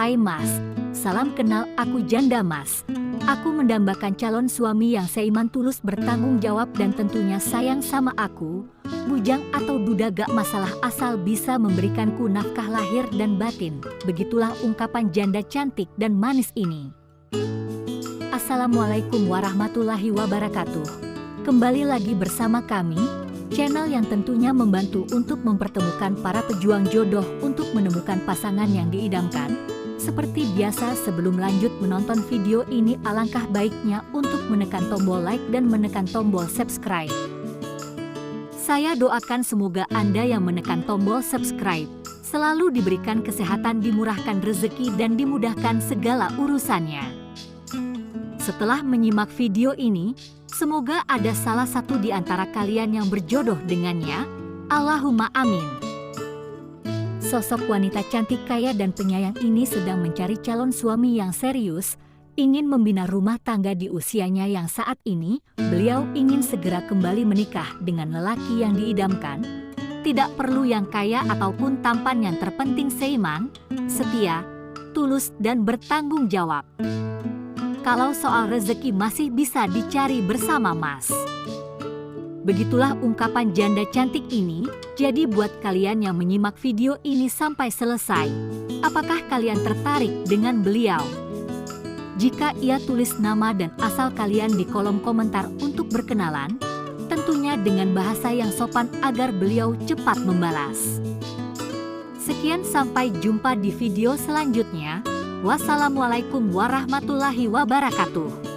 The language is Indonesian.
Hai Mas, salam kenal, aku Janda Mas. Aku mendambakan calon suami yang seiman, tulus, bertanggung jawab dan tentunya sayang sama aku. Bujang atau duda gak masalah asal bisa memberikanku nafkah lahir dan batin. Begitulah ungkapan janda cantik dan manis ini. Assalamualaikum warahmatullahi wabarakatuh. Kembali lagi bersama kami, channel yang tentunya membantu untuk mempertemukan para pejuang jodoh untuk menemukan pasangan yang diidamkan. Seperti biasa, sebelum lanjut menonton video ini, alangkah baiknya untuk menekan tombol like dan menekan tombol subscribe. Saya doakan semoga Anda yang menekan tombol subscribe selalu diberikan kesehatan, dimurahkan rezeki, dan dimudahkan segala urusannya. Setelah menyimak video ini, semoga ada salah satu di antara kalian yang berjodoh dengannya. Allahumma amin. Sosok wanita cantik, kaya, dan penyayang ini sedang mencari calon suami yang serius, ingin membina rumah tangga di usianya yang saat ini. Beliau ingin segera kembali menikah dengan lelaki yang diidamkan. Tidak perlu yang kaya ataupun tampan, yang terpenting seiman, setia, tulus, dan bertanggung jawab. Kalau soal rezeki masih bisa dicari bersama Mas. Begitulah ungkapan janda cantik ini. Jadi buat kalian yang menyimak video ini sampai selesai, apakah kalian tertarik dengan beliau? Jika ia, tulis nama dan asal kalian di kolom komentar untuk berkenalan, tentunya dengan bahasa yang sopan agar beliau cepat membalas. Sekian, sampai jumpa di video selanjutnya. Wassalamualaikum warahmatullahi wabarakatuh.